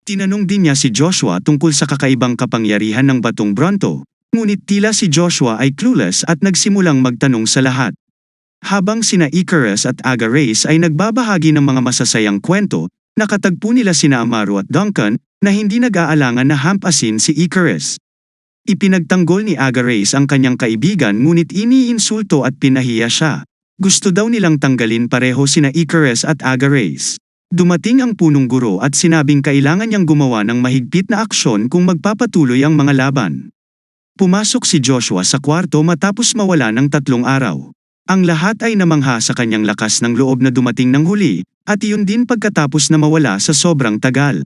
Tinanong din niya si Joshua tungkol sa kakaibang kapangyarihan ng batong Bronto, ngunit tila si Joshua ay clueless at nagsimulang magtanong sa lahat. Habang sina Icarus at Agares ay nagbabahagi ng mga masasayang kwento, nakatagpo nila sina Amaru at Duncan na hindi nag-aalangan na hampasin si Icarus. Ipinagtanggol ni Agares ang kanyang kaibigan ngunit iniinsulto at pinahiya siya. Gusto daw nilang tanggalin pareho sina Icarus at Agares. Dumating ang punong guro at sinabing kailangan niyang gumawa ng mahigpit na aksyon kung magpapatuloy ang mga laban. Pumasok si Joshua sa kwarto matapos mawala ng 3 araw. Ang lahat ay namangha sa kanyang lakas ng loob na dumating ng huli, at iyon din pagkatapos na mawala sa sobrang tagal.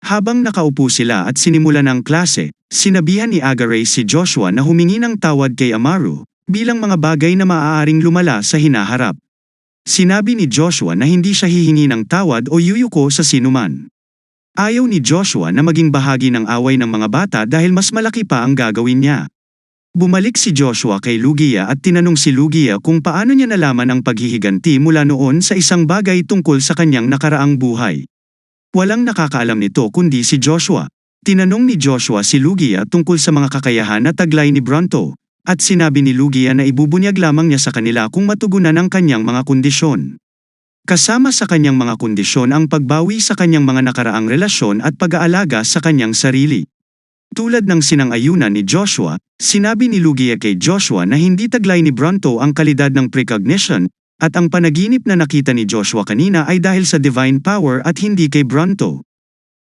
Habang nakaupo sila at sinimulan ang klase, sinabihan ni Agares si Joshua na humingi ng tawad kay Amaru, bilang mga bagay na maaaring lumala sa hinaharap. Sinabi ni Joshua na hindi siya hihingi ng tawad o yuyuko sa sinuman. Ayaw ni Joshua na maging bahagi ng away ng mga bata dahil mas malaki pa ang gagawin niya. Bumalik si Joshua kay Lugia at tinanong si Lugia kung paano niya nalaman ang paghihiganti mula noon sa isang bagay tungkol sa kanyang nakaraang buhay. Walang nakakaalam nito kundi si Joshua. Tinanong ni Joshua si Lugia tungkol sa mga kakayahan na taglay ni Bronto, at sinabi ni Lugia na ibubunyag lamang niya sa kanila kung matugunan ang kanyang mga kondisyon. Kasama sa kanyang mga kondisyon ang pagbawi sa kanyang mga nakaraang relasyon at pag-aalaga sa kanyang sarili. Tulad ng sinang-ayunan ni Joshua, sinabi ni Lugia kay Joshua na hindi taglay ni Bronto ang kalidad ng precognition, at ang panaginip na nakita ni Joshua kanina ay dahil sa divine power at hindi kay Bronto.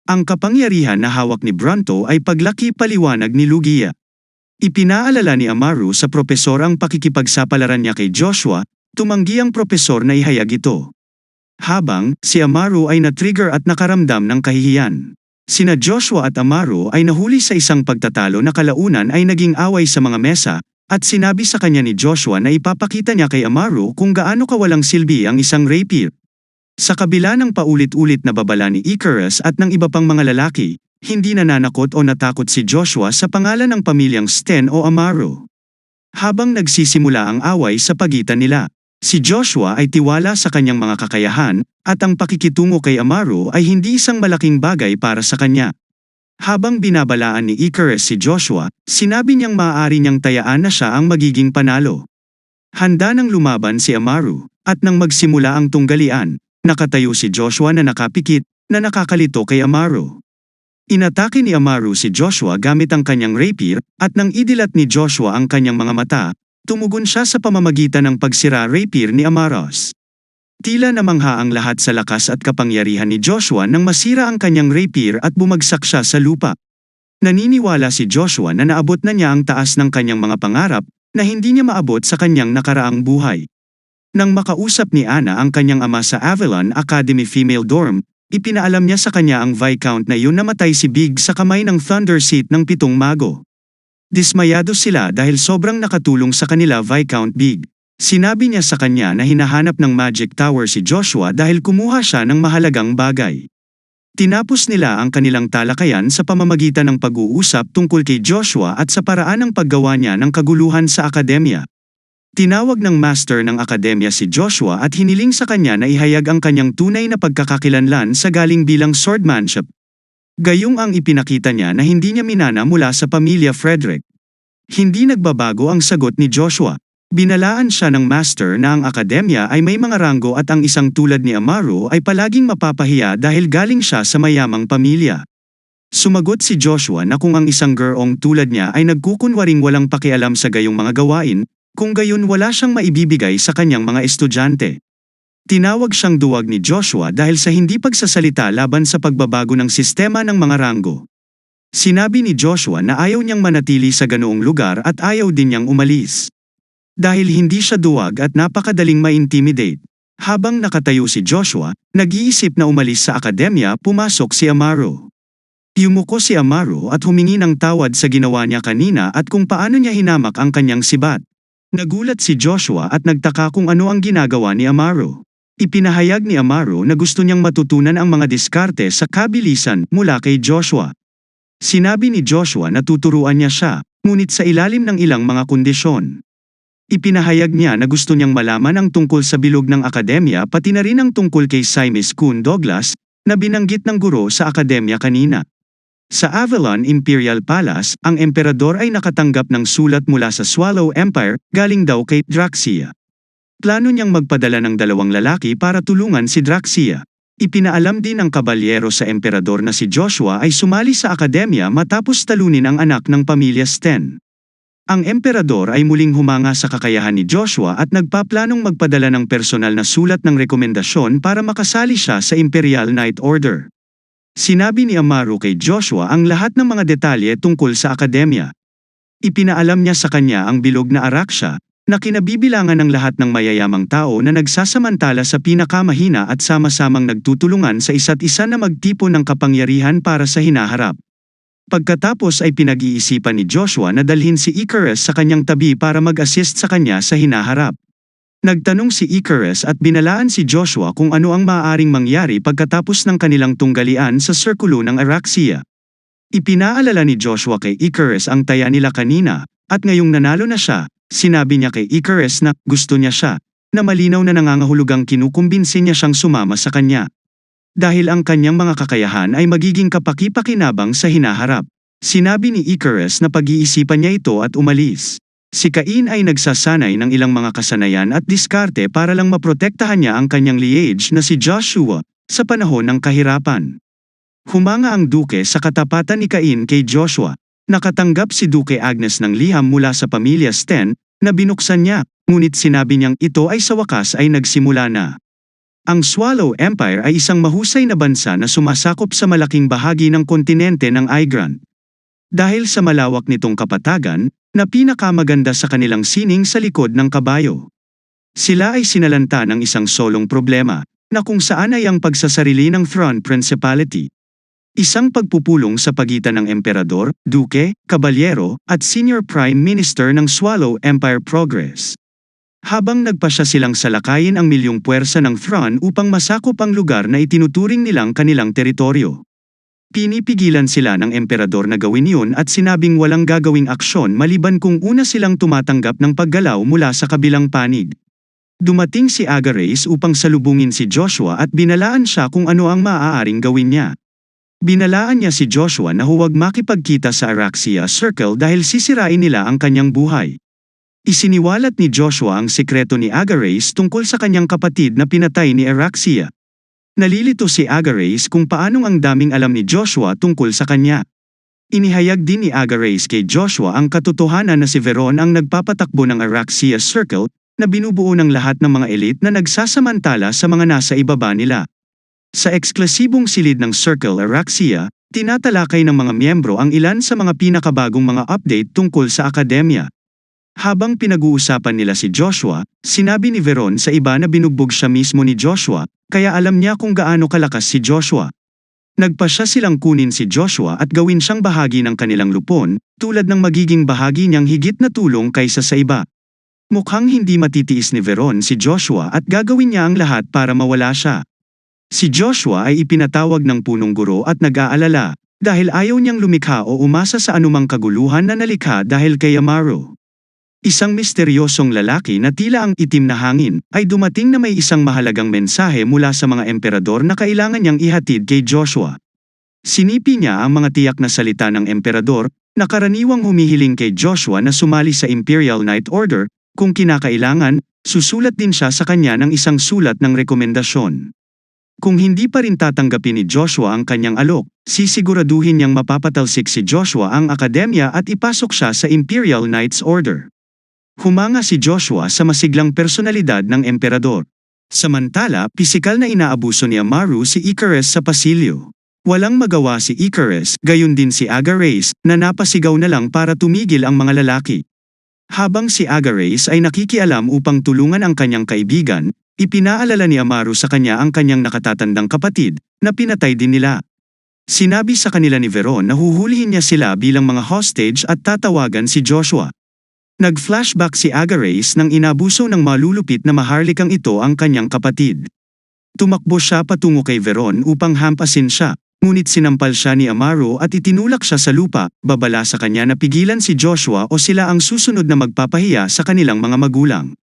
Ang kapangyarihan na hawak ni Bronto ay paglaki paliwanag ni Lugia. Ipinaalala ni Amaru sa propesor ang pakikipagsapalaran niya kay Joshua, tumanggi ang propesor na ihayag ito. Habang, si Amaru ay na-trigger at nakaramdam ng kahihiyan. Sina Joshua at Amaru ay nahuli sa isang pagtatalo na kalaunan ay naging away sa mga mesa, at sinabi sa kanya ni Joshua na ipapakita niya kay Amaru kung gaano kawalang silbi ang isang rapier. Sa kabila ng paulit-ulit na babala ni Icarus at ng iba pang mga lalaki, hindi nananakot o natakot si Joshua sa pangalan ng pamilyang Sten o Amaru. Habang nagsisimula ang away sa pagitan nila, si Joshua ay tiwala sa kanyang mga kakayahan, at ang pakikitungo kay Amaru ay hindi isang malaking bagay para sa kanya. Habang binabalaan ni Icarus si Joshua, sinabi niyang maaari niyang tayaan na siya ang magiging panalo. Handa nang lumaban si Amaru, at nang magsimula ang tunggalian, nakatayo si Joshua na nakapikit, na nakakalito kay Amaru. Inatake ni Amaru si Joshua gamit ang kanyang rapier, at nang idilat ni Joshua ang kanyang mga mata, tumugon siya sa pamamagitan ng pagsira rapier ni Amaros. Tila namangha ang lahat sa lakas at kapangyarihan ni Joshua nang masira ang kanyang rapier at bumagsak siya sa lupa. Naniniwala si Joshua na naabot na niya ang taas ng kanyang mga pangarap, na hindi niya maabot sa kanyang nakaraang buhay. Nang makausap ni Anna ang kanyang ama sa Avalon Academy Female Dorm, ipinaalam niya sa kanya ang Viscount na yun namatay si Big sa kamay ng Thunder Seat ng 7 mago. Dismayado sila dahil sobrang nakatulong sa kanila Viscount Big. Sinabi niya sa kanya na hinahanap ng Magic Tower si Joshua dahil kumuha siya ng mahalagang bagay. Tinapos nila ang kanilang talakayan sa pamamagitan ng pag-uusap tungkol kay Joshua at sa paraan ng paggawa niya ng kaguluhan sa akademya. Tinawag ng master ng akademya si Joshua at hiniling sa kanya na ihayag ang kanyang tunay na pagkakakilanlan sa galing bilang swordmanship. Gayong ang ipinakita niya na hindi niya minana mula sa pamilya Frederick. Hindi nagbabago ang sagot ni Joshua. Binalaan siya ng master na ang akademya ay may mga ranggo at ang isang tulad ni Amaru ay palaging mapapahiya dahil galing siya sa mayamang pamilya. Sumagot si Joshua na kung ang isang gurong tulad niya ay nagkukunwaring walang pakialam sa gayong mga gawain, kung gayon wala siyang maibibigay sa kanyang mga estudyante. Tinawag siyang duwag ni Joshua dahil sa hindi pagsasalita laban sa pagbabago ng sistema ng mga ranggo. Sinabi ni Joshua na ayaw niyang manatili sa ganoong lugar at ayaw din niyang umalis. Dahil hindi siya duwag at napakadaling ma-intimidate. Habang nakatayo si Joshua, nag-iisip na umalis sa akademya, pumasok si Amaru. Yumuko si Amaru at humingi ng tawad sa ginawa niya kanina at kung paano niya hinamak ang kanyang sibat. Nagulat si Joshua at nagtaka kung ano ang ginagawa ni Amaru. Ipinahayag ni Amaru na gusto niyang matutunan ang mga diskarte sa kabilisan mula kay Joshua. Sinabi ni Joshua na tuturuan niya siya, ngunit sa ilalim ng ilang mga kondisyon. Ipinahayag niya na gusto niyang malaman ang tungkol sa bilog ng akademya pati na rin ang tungkol kay Simis Kun Douglas, na binanggit ng guro sa akademya kanina. Sa Avalon Imperial Palace, ang emperador ay nakatanggap ng sulat mula sa Swallow Empire, galing daw kay Draxia. Plano niyang magpadala ng 2 lalaki para tulungan si Draxia. Ipinaalam din ng kabalyero sa emperador na si Joshua ay sumali sa akademya matapos talunin ang anak ng pamilya Sten. Ang emperador ay muling humanga sa kakayahan ni Joshua at nagpaplanong magpadala ng personal na sulat ng rekomendasyon para makasali siya sa Imperial Knight Order. Sinabi ni Amaru kay Joshua ang lahat ng mga detalye tungkol sa akademya. Ipinaalam niya sa kanya ang bilog na Araksya, na kinabibilangan ng lahat ng mayayamang tao na nagsasamantala sa pinakamahina at sama-samang nagtutulungan sa isa't isa na magtipon ng kapangyarihan para sa hinaharap. Pagkatapos ay pinag-iisipan ni Joshua na dalhin si Icarus sa kanyang tabi para mag-assist sa kanya sa hinaharap. Nagtanong si Icarus at binalaan si Joshua kung ano ang maaaring mangyari pagkatapos ng kanilang tunggalian sa sirkulo ng Araxia. Ipinaalala ni Joshua kay Icarus ang taya nila kanina, at ngayong nanalo na siya, sinabi niya kay Icarus na gusto niya siya, na malinaw na nangangahulugang kinukumbinsi niya siyang sumama sa kanya. Dahil ang kanyang mga kakayahan ay magiging kapaki-pakinabang sa hinaharap. Sinabi ni Icarus na pag-iisipan niya ito at umalis. Si Cain ay nagsasanay ng ilang mga kasanayan at diskarte para lang maprotektahan niya ang kanyang liege na si Joshua, sa panahon ng kahirapan. Humanga ang duke sa katapatan ni Cain kay Joshua. Nakatanggap si Duke Agnes ng liham mula sa pamilya Sten, na binuksan niya, ngunit sinabi niyang ito ay sa wakas ay nagsimula na. Ang Swallow Empire ay isang mahusay na bansa na sumasakop sa malaking bahagi ng kontinente ng Igrand. Dahil sa malawak nitong kapatagan, na pinakamaganda sa kanilang sining sa likod ng kabayo. Sila ay sinalanta ng isang solong problema, na kung saan ay ang pagsasarili ng Throne Principality. Isang pagpupulong sa pagitan ng emperador, duke, kabalyero, at senior prime minister ng Swallow Empire Progress. Habang nagpasya silang salakayin ang milyong puwersa ng throne upang masakop ang lugar na itinuturing nilang kanilang teritoryo. Pinipigilan sila ng emperador na gawin yun at sinabing walang gagawing aksyon maliban kung una silang tumatanggap ng paggalaw mula sa kabilang panig. Dumating si Agares upang salubungin si Joshua at binalaan siya kung ano ang maaaring gawin niya. Binalaan niya si Joshua na huwag makipagkita sa Araxia Circle dahil sisirain nila ang kanyang buhay. Isiniwalat ni Joshua ang sekreto ni Agares tungkol sa kanyang kapatid na pinatay ni Araxia. Nalilito si Agares kung paanong ang daming alam ni Joshua tungkol sa kanya. Inihayag din ni Agares kay Joshua ang katotohanan na si Veron ang nagpapatakbo ng Araxia Circle, na binubuo ng lahat ng mga elite na nagsasamantala sa mga nasa ibaba nila. Sa eksklusibong silid ng Circle Araxia, tinatalakay ng mga miyembro ang ilan sa mga pinakabagong mga update tungkol sa akademya. Habang pinag-uusapan nila si Joshua, sinabi ni Veron sa iba na binugbog siya mismo ni Joshua, kaya alam niya kung gaano kalakas si Joshua. Nagpasya silang kunin si Joshua at gawin siyang bahagi ng kanilang lupon, tulad ng magiging bahagi niyang higit na tulong kaysa sa iba. Mukhang hindi matitiis ni Veron si Joshua at gagawin niya ang lahat para mawala siya. Si Joshua ay ipinatawag ng punong guro at nag-aalala, dahil ayaw niyang lumikha o umasa sa anumang kaguluhan na nalikha dahil kay Amaru. Isang misteryosong lalaki na tila ang itim na hangin, ay dumating na may isang mahalagang mensahe mula sa mga emperador na kailangan niyang ihatid kay Joshua. Sinipi niya ang mga tiyak na salita ng emperador, na karaniwang humihiling kay Joshua na sumali sa Imperial Knight Order, kung kinakailangan, susulat din siya sa kanya ng isang sulat ng rekomendasyon. Kung hindi pa rin tatanggapin ni Joshua ang kanyang alok, sisiguraduhin niyang mapapatalsik si Joshua ang akademya at ipasok siya sa Imperial Knights Order. Humanga si Joshua sa masiglang personalidad ng emperador. Samantala, pisikal na inaabuso ni Amaru si Icarus sa pasilyo. Walang magawa si Icarus, gayon din si Agares, na napasigaw na lang para tumigil ang mga lalaki. Habang si Agares ay nakikialam upang tulungan ang kanyang kaibigan, ipinaalala ni Amaru sa kanya ang kanyang nakatatandang kapatid, na pinatay din nila. Sinabi sa kanila ni Veron na huhulihin niya sila bilang mga hostage at tatawagan si Joshua. Nag-flashback si Agares nang inabuso ng malulupit na maharlikang ito ang kanyang kapatid. Tumakbo siya patungo kay Veron upang hampasin siya, ngunit sinampal siya ni Amaru at itinulak siya sa lupa, babala sa kanya na pigilan si Joshua o sila ang susunod na magpapahiya sa kanilang mga magulang.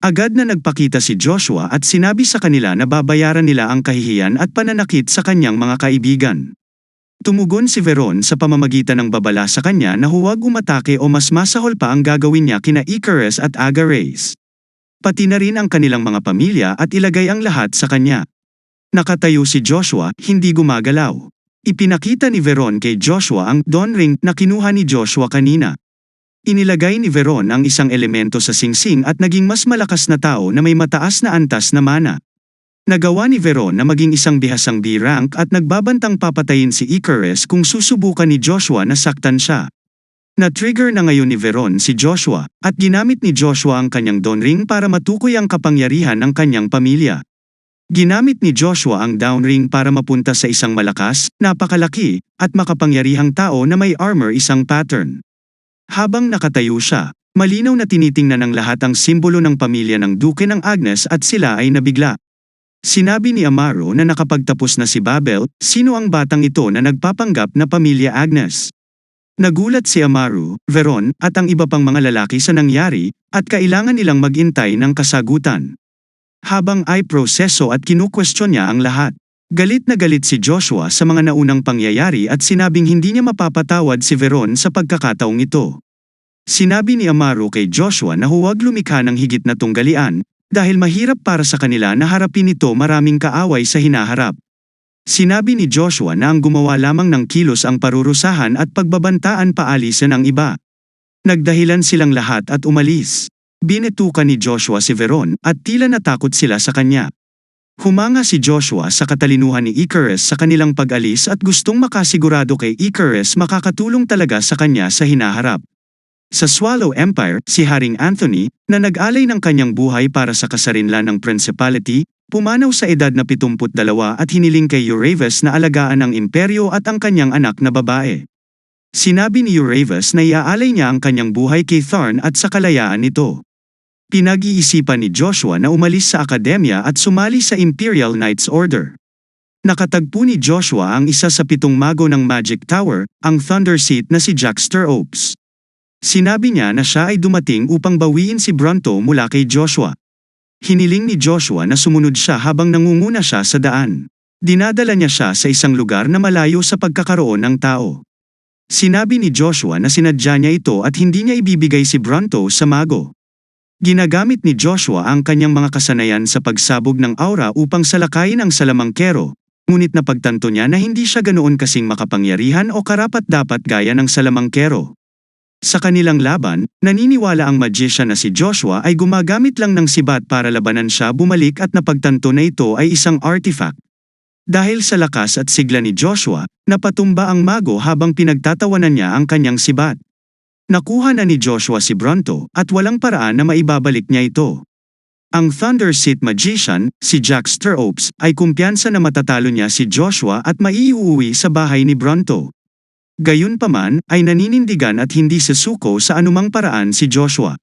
Agad na nagpakita si Joshua at sinabi sa kanila na babayaran nila ang kahihiyan at pananakit sa kanyang mga kaibigan. Tumugon si Veron sa pamamagitan ng babala sa kanya na huwag umatake o mas masahol pa ang gagawin niya kina Icarus at Agares. Pati na rin ang kanilang mga pamilya at ilagay ang lahat sa kanya. Nakatayo si Joshua, hindi gumagalaw. Ipinakita ni Veron kay Joshua ang dawn ring na kinuha ni Joshua kanina. Inilagay ni Veron ang isang elemento sa singsing at naging mas malakas na tao na may mataas na antas na mana. Nagawa ni Veron na maging isang bihasang B-rank at nagbabantang papatayin si Icarus kung susubukan ni Joshua na saktan siya. Na-trigger na ngayon ni Veron si Joshua at ginamit ni Joshua ang kanyang dawn ring para matukoy ang kapangyarihan ng kanyang pamilya. Ginamit ni Joshua ang dawn ring para mapunta sa isang malakas, napakalaki, at makapangyarihang tao na may armor isang pattern. Habang nakatayo siya, malinaw na tinitingnan ng lahat ang simbolo ng pamilya ng Duke ng Agnes at sila ay nabigla. Sinabi ni Amaro na nakapagtapos na si Babel, sino ang batang ito na nagpapanggap na pamilya Agnes? Nagulat si Amaro, Veron, at ang iba pang mga lalaki sa nangyari, at kailangan nilang magintay ng kasagutan. Habang ay proseso at kinukwestiyon niya ang lahat. Galit na galit si Joshua sa mga naunang pangyayari at sinabing hindi niya mapapatawad si Veron sa pagkakataong ito. Sinabi ni Amaro kay Joshua na huwag lumikha ng higit na tunggalian, dahil mahirap para sa kanila na harapin ito maraming kaaway sa hinaharap. Sinabi ni Joshua na ang gumawa lamang ng kilos ang parurusahan at pagbabantaan paalisan ang iba. Nagdahilan silang lahat at umalis. Binetukan ni Joshua si Veron at tila natakot sila sa kanya. Humanga si Joshua sa katalinuhan ni Icarus sa kanilang pag-alis at gustong makasigurado kay Icarus makakatulong talaga sa kanya sa hinaharap. Sa Swallow Empire, si Haring Anthony, na nag-alay ng kanyang buhay para sa kasarinlan ng Principality, pumanaw sa edad na 72 at hiniling kay Euravus na alagaan ang imperyo at ang kanyang anak na babae. Sinabi ni Euravus na iaalay niya ang kanyang buhay kay Tharn at sa kalayaan nito. Pinag-iisipan ni Joshua na umalis sa akademya at sumali sa Imperial Knights Order. Nakatagpo ni Joshua ang isa sa 7 mago ng Magic Tower, ang Thunder Seat na si Jack Stiropes. Sinabi niya na siya ay dumating upang bawiin si Bronto mula kay Joshua. Hiniling ni Joshua na sumunod siya habang nangunguna siya sa daan. Dinadala niya siya sa isang lugar na malayo sa pagkakaroon ng tao. Sinabi ni Joshua na sinadya niya ito at hindi niya ibibigay si Bronto sa mago. Ginagamit ni Joshua ang kanyang mga kasanayan sa pagsabog ng aura upang salakayin ang salamangkero, ngunit napagtanto niya na hindi siya ganoon kasing makapangyarihan o karapat-dapat gaya ng salamangkero. Sa kanilang laban, naniniwala ang magician na si Joshua ay gumagamit lang ng sibat para labanan siya bumalik at napagtanto na ito ay isang artifact. Dahil sa lakas at sigla ni Joshua, napatumba ang mago habang pinagtatawanan niya ang kanyang sibat. Nakuha na ni Joshua si Bronto at walang paraan na maibabalik niya ito. Ang Thunder Seat Magician, si Jack Stiropes, ay kumpiyansa na matatalo niya si Joshua at maiuuwi sa bahay ni Bronto. Gayunpaman, ay naninindigan at hindi susuko sa anumang paraan si Joshua.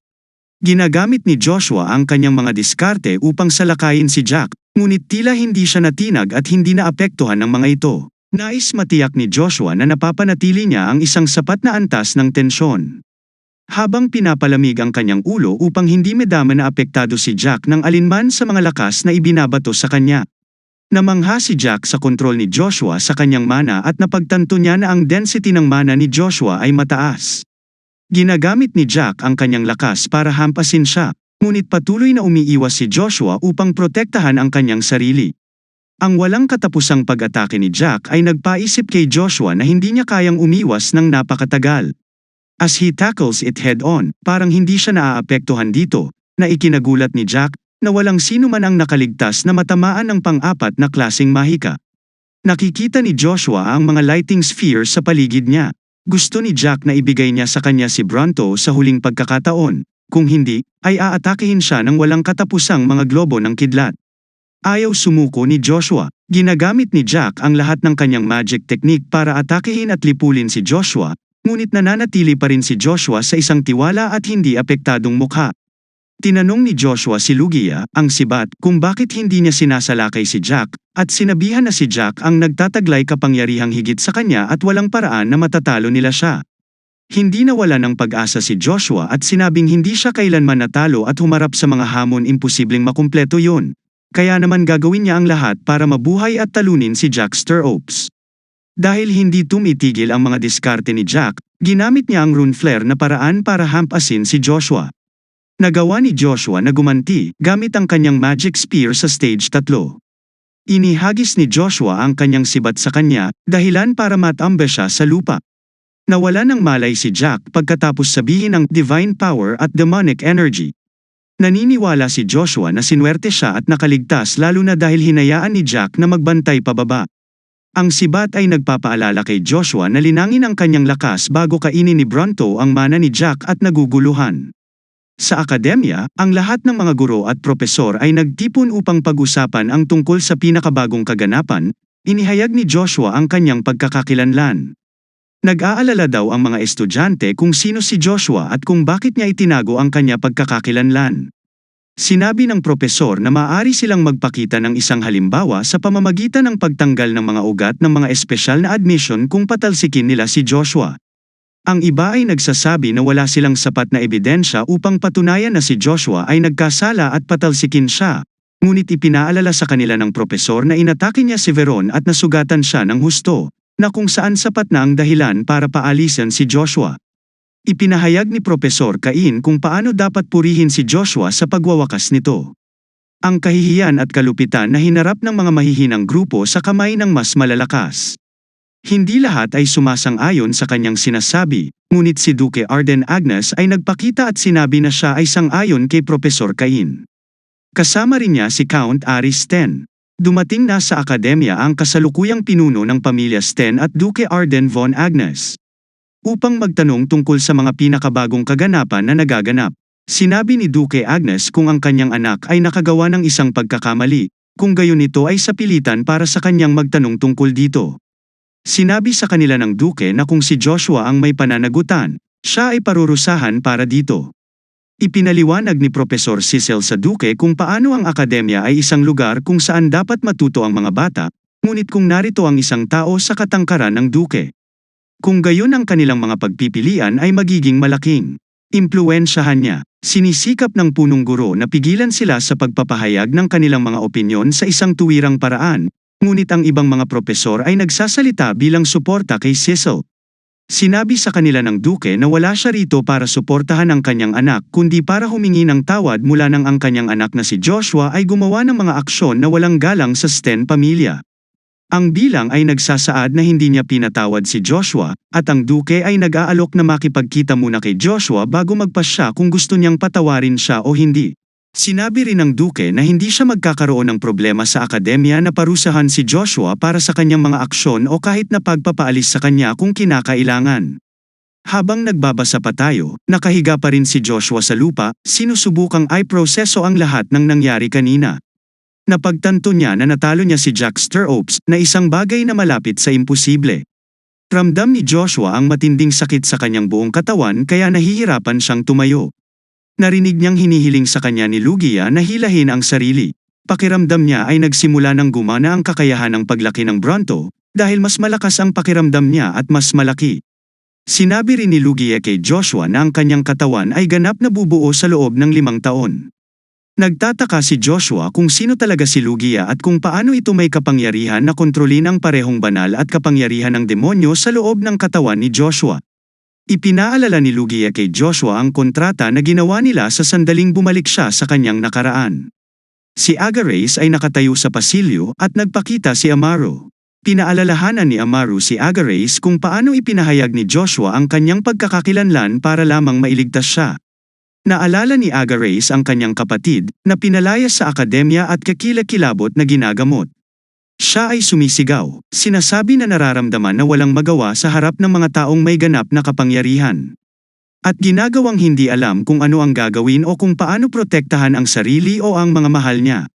Ginagamit ni Joshua ang kanyang mga diskarte upang salakayin si Jack, ngunit tila hindi siya natinag at hindi naapektuhan ng mga ito. Nais matiyak ni Joshua na napapanatili niya ang isang sapat na antas ng tensyon. Habang pinapalamig ang kanyang ulo upang hindi madama na apektado si Jack ng alinman sa mga lakas na ibinabato sa kanya. Namangha si Jack sa kontrol ni Joshua sa kanyang mana at napagtanto niya na ang density ng mana ni Joshua ay mataas. Ginagamit ni Jack ang kanyang lakas para hampasin siya, ngunit patuloy na umiiwas si Joshua upang protektahan ang kanyang sarili. Ang walang katapusang pag-atake ni Jack ay nagpaisip kay Joshua na hindi niya kayang umiwas ng napakatagal. As he tackles it head-on, parang hindi siya naaapektuhan dito, na ikinagulat ni Jack na walang sino man ang nakaligtas na matamaan ng pang-apat na klaseng mahika. Nakikita ni Joshua ang mga lighting sphere sa paligid niya. Gusto ni Jack na ibigay niya sa kanya si Bronto sa huling pagkakataon, kung hindi, ay aatakehin siya ng walang katapusang mga globo ng kidlat. Ayaw sumuko ni Joshua. Ginagamit ni Jack ang lahat ng kanyang magic technique para atakehin at lipulin si Joshua, ngunit nananatili pa rin si Joshua sa isang tiwala at hindi apektadong mukha. Tinanong ni Joshua si Lugia, ang sibat, kung bakit hindi niya sinasalakay si Jack, at sinabihan na si Jack ang nagtataglay kapangyarihang higit sa kanya at walang paraan na matatalo nila siya. Hindi nawala ng pag-asa si Joshua at sinabing hindi siya kailanman natalo at humarap sa mga hamon imposibleng makumpleto yon. Kaya naman gagawin niya ang lahat para mabuhay at talunin si Jack Stirrups. Dahil hindi tumitigil ang mga diskarte ni Jack, ginamit niya ang rune flare na paraan para hampasin si Joshua. Nagawa ni Joshua na gumanti gamit ang kanyang magic spear sa stage 3. Inihagis ni Joshua ang kanyang sibat sa kanya, dahilan para matambe siya sa lupa. Nawala ng malay si Jack pagkatapos sabihin ang divine power at demonic energy. Naniniwala si Joshua na sinuwerte siya at nakaligtas lalo na dahil hinayaan ni Jack na magbantay pababa. Ang sibat ay nagpapaalala kay Joshua na linangin ang kanyang lakas bago kainin ni Bronto ang mana ni Jack at naguguluhan. Sa akademya, ang lahat ng mga guro at propesor ay nagtipon upang pag-usapan ang tungkol sa pinakabagong kaganapan. Inihayag ni Joshua ang kanyang pagkakakilanlan. Nag-aalala daw ang mga estudyante kung sino si Joshua at kung bakit niya itinago ang kanya pagkakakilanlan. Sinabi ng propesor na maaari silang magpakita ng isang halimbawa sa pamamagitan ng pagtanggal ng mga ugat ng mga espesyal na admission kung patalsikin nila si Joshua. Ang iba ay nagsasabi na wala silang sapat na ebidensya upang patunayan na si Joshua ay nagkasala at patalsikin siya, ngunit ipinaalala sa kanila ng propesor na inatake niya si Veron at nasugatan siya ng husto, na kung saan sapat na ang dahilan para paalisan si Joshua. Ipinahayag ni Propesor Cain kung paano dapat purihin si Joshua sa pagwawakas nito. Ang kahihiyan at kalupitan na hinarap ng mga mahihinang grupo sa kamay ng mas malalakas. Hindi lahat ay sumasang-ayon sa kanyang sinasabi, ngunit si Duke Arden Agnes ay nagpakita at sinabi na siya ay sang-ayon kay Propesor Cain. Kasama rin niya si Count Ari Sten. Dumating na sa akademya ang kasalukuyang pinuno ng pamilya Sten at Duke Arden von Agnes, upang magtanong tungkol sa mga pinakabagong kaganapan na nagaganap. Sinabi ni Duke Agnes kung ang kanyang anak ay nakagawa ng isang pagkakamali, kung gayon ito ay sapilitan para sa kanyang magtanong tungkol dito. Sinabi sa kanila ng Duke na kung si Joshua ang may pananagutan, siya ay parurusahan para dito. Ipinaliwanag ni Propesor Cecil sa Duke kung paano ang akademya ay isang lugar kung saan dapat matuto ang mga bata, ngunit kung narito ang isang tao sa katangkaran ng Duke, kung gayon ang kanilang mga pagpipilian ay magiging malaking impluwensyahan niya. Sinisikap ng punong guro na pigilan sila sa pagpapahayag ng kanilang mga opinyon sa isang tuwirang paraan, ngunit ang ibang mga propesor ay nagsasalita bilang suporta kay Cecil. Sinabi sa kanila ng Duke na wala siya rito para suportahan ang kanyang anak kundi para humingi ng tawad mula nang ang kanyang anak na si Joshua ay gumawa ng mga aksyon na walang galang sa Sten pamilya. Ang bilang ay nagsasaad na hindi niya pinatawad si Joshua, at ang Duke ay nag-aalok na makipagkita muna kay Joshua bago magpasya kung gusto niyang patawarin siya o hindi. Sinabi rin ng Duke na hindi siya magkakaroon ng problema sa akademya na parusahan si Joshua para sa kanyang mga aksyon o kahit na pagpapaalis sa kanya kung kinakailangan. Habang nagbabasa pa tayo, nakahiga pa rin si Joshua sa lupa, sinusubukang i-proseso ang lahat ng nangyari kanina. Napagtanto niya na natalo niya si Jack Stirrups na isang bagay na malapit sa imposible. Ramdam ni Joshua ang matinding sakit sa kanyang buong katawan kaya nahihirapan siyang tumayo. Narinig niyang hinihiling sa kanya ni Lugia na hilahin ang sarili. Pakiramdam niya ay nagsimula ng gumana ang kakayahan ng paglaki ng Bronto, dahil mas malakas ang pakiramdam niya at mas malaki. Sinabi rin ni Lugia kay Joshua na ang kanyang katawan ay ganap na bubuo sa loob ng 5 taon. Nagtataka si Joshua kung sino talaga si Lugia at kung paano ito may kapangyarihan na kontrolin ang parehong banal at kapangyarihan ng demonyo sa loob ng katawan ni Joshua. Ipinaalala ni Lugia kay Joshua ang kontrata na ginawa nila sa sandaling bumalik siya sa kanyang nakaraan. Si Agares ay nakatayo sa pasilyo at nagpakita si Amaru. Pinaalalahanan ni Amaru si Agares kung paano ipinahayag ni Joshua ang kanyang pagkakakilanlan para lamang mailigtas siya. Naalala ni Agares ang kanyang kapatid na pinalayas sa akademya at kakilakilabot na ginagamot. Siya ay sumisigaw, sinasabi na nararamdaman na walang magawa sa harap ng mga taong may ganap na kapangyarihan. At ginagawang hindi alam kung ano ang gagawin o kung paano protektahan ang sarili o ang mga mahal niya.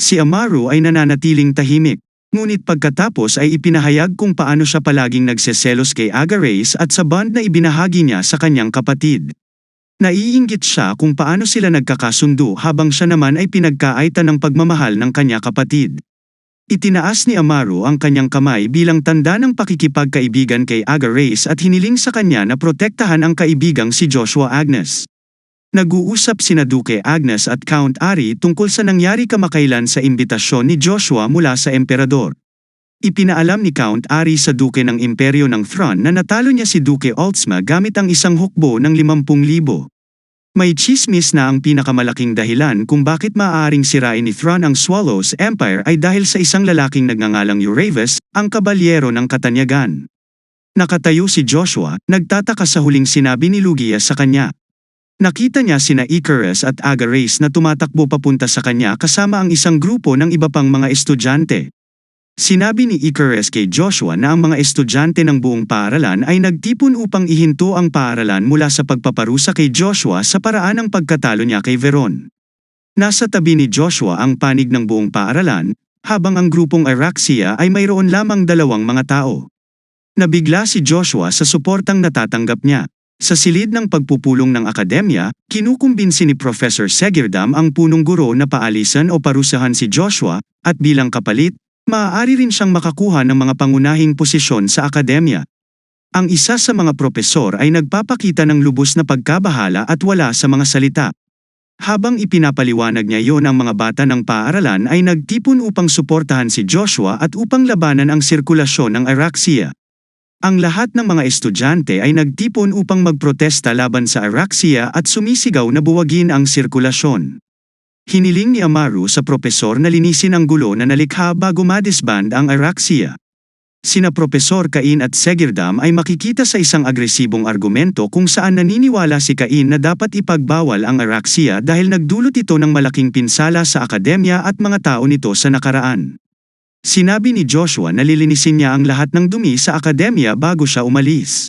Si Amaru ay nananatiling tahimik, ngunit pagkatapos ay ipinahayag kung paano siya palaging nagseselos kay Agares at sa bond na ibinahagi niya sa kanyang kapatid. Naiinggit siya kung paano sila nagkakasundo habang siya naman ay pinagkaitan ng pagmamahal ng kanya kapatid. Itinaas ni Amaru ang kanyang kamay bilang tanda ng pakikipagkaibigan kay Aga Reyes at hiniling sa kanya na protektahan ang kaibigang si Joshua Agnes. Nag-uusap sina Duque Agnes at Count Ari tungkol sa nangyari kamakailan sa imbitasyon ni Joshua mula sa emperador. Ipinaalam ni Count Ari sa Duque ng Imperyo ng Thrawn na natalo niya si Duque Ultsma gamit ang isang hukbo ng 50,000. May tsismis na ang pinakamalaking dahilan kung bakit maaaring sirain ni Thrawn ang Swallows Empire ay dahil sa isang lalaking nagngangalang Uravis, ang kabalyero ng katanyagan. Nakatayo si Joshua, nagtataka sa huling sinabi ni Lugia sa kanya. Nakita niya sina Icarus at Aga Reyes na tumatakbo papunta sa kanya kasama ang isang grupo ng iba pang mga estudyante. Sinabi ni Icarus kay Joshua na ang mga estudyante ng buong paaralan ay nagtipon upang ihinto ang paaralan mula sa pagpaparusa kay Joshua sa paraan ng pagkatalo niya kay Veron. Nasa tabi ni Joshua ang panig ng buong paaralan, habang ang grupong Araxia ay mayroon lamang 2 mga tao. Nabigla si Joshua sa suportang natatanggap niya. Sa silid ng pagpupulong ng akademya, kinukumbinsi ni Professor Segirdam ang punong guro na paalisan o parusahan si Joshua, at bilang kapalit, maaari rin siyang makakuha ng mga pangunahing posisyon sa akademya. Ang isa sa mga propesor ay nagpapakita ng lubos na pagkabahala at wala sa mga salita. Habang ipinapaliwanag niya yon, ang mga bata ng paaralan ay nagtipon upang suportahan si Joshua at upang labanan ang sirkulasyon ng Araxia. Ang lahat ng mga estudyante ay nagtipon upang magprotesta laban sa Araxia at sumisigaw na buwagin ang sirkulasyon. Hiniling ni Amaru sa propesor na linisin ang gulo na nalikha bago madisband ang Araxia. Sina Propesor Cain at Segirdam ay makikita sa isang agresibong argumento kung saan naniniwala si Cain na dapat ipagbawal ang Araxia dahil nagdulot ito ng malaking pinsala sa akademya at mga tao nito sa nakaraan. Sinabi ni Joshua na lilinisin niya ang lahat ng dumi sa akademya bago siya umalis.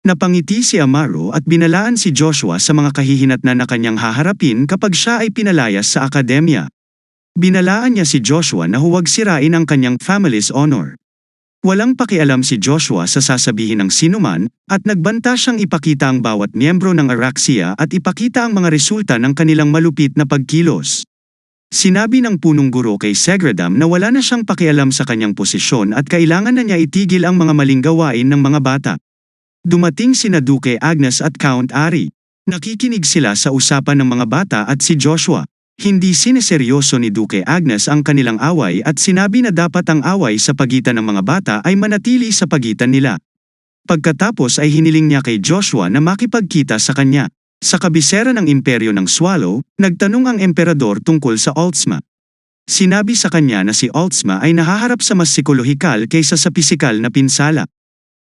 Napangiti si Amaru at binalaan si Joshua sa mga kahihinatnan na kanyang haharapin kapag siya ay pinalayas sa akademya. Binalaan niya si Joshua na huwag sirain ang kanyang family's honor. Walang pakialam si Joshua sa sasabihin ng sinuman, at nagbanta siyang ipakita ang bawat miyembro ng Araxia at ipakita ang mga resulta ng kanilang malupit na pagkilos. Sinabi ng punong guro kay Segirdam na wala na siyang pakialam sa kanyang posisyon at kailangan na niya itigil ang mga maling gawain ng mga bata. Dumating sina Duque Agnes at Count Ari. Nakikinig sila sa usapan ng mga bata at si Joshua. Hindi sineseryoso ni Duque Agnes ang kanilang away at sinabi na dapat ang away sa pagitan ng mga bata ay manatili sa pagitan nila. Pagkatapos ay hiniling niya kay Joshua na makipagkita sa kanya. Sa kabisera ng imperyo ng Swallow, nagtanong ang emperador tungkol sa Ultsma. Sinabi sa kanya na si Ultsma ay nahaharap sa mas psikolohikal kaysa sa pisikal na pinsala.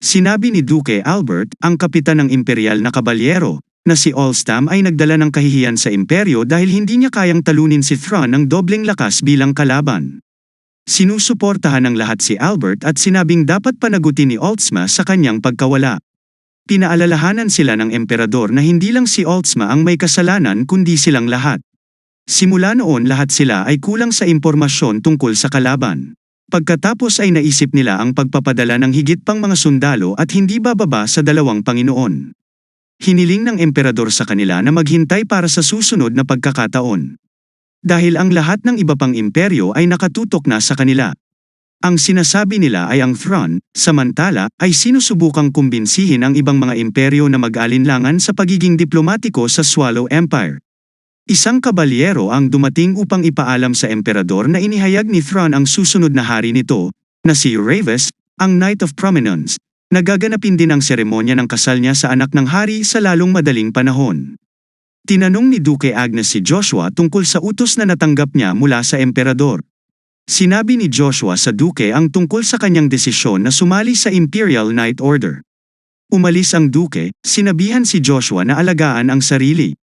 Sinabi ni Duque Albert, ang kapitan ng imperial na kabalyero, na si Ulstam ay nagdala ng kahihiyan sa imperyo dahil hindi niya kayang talunin si Thrawn ng dobleng lakas bilang kalaban. Sinusuportahan ng lahat si Albert at sinabing dapat panagutin ni Ultsma sa kanyang pagkawala. Pinaalalahanan sila ng emperador na hindi lang si Ultsma ang may kasalanan kundi silang lahat. Simula noon lahat sila ay kulang sa impormasyon tungkol sa kalaban. Pagkatapos ay naisip nila ang pagpapadala ng higit pang mga sundalo at hindi bababa sa 2 Panginoon. Hiniling ng emperador sa kanila na maghintay para sa susunod na pagkakataon. Dahil ang lahat ng iba pang imperyo ay nakatutok na sa kanila. Ang sinasabi nila ay ang Thrawn, samantala, ay sinusubukang kumbinsihin ang ibang mga imperyo na mag-alinlangan sa pagiging diplomatiko sa Swallow Empire. Isang kabalyero ang dumating upang ipaalam sa emperador na inihayag ni Thrawn ang susunod na hari nito, na si Uravis, ang Knight of Prominence. Nagaganapin din ang seremonya ng kasal niya sa anak ng hari sa lalong madaling panahon. Tinanong ni Duque Agnes si Joshua tungkol sa utos na natanggap niya mula sa emperador. Sinabi ni Joshua sa Duque ang tungkol sa kanyang desisyon na sumali sa Imperial Knight Order. Umalis ang Duque, sinabihan si Joshua na alagaan ang sarili.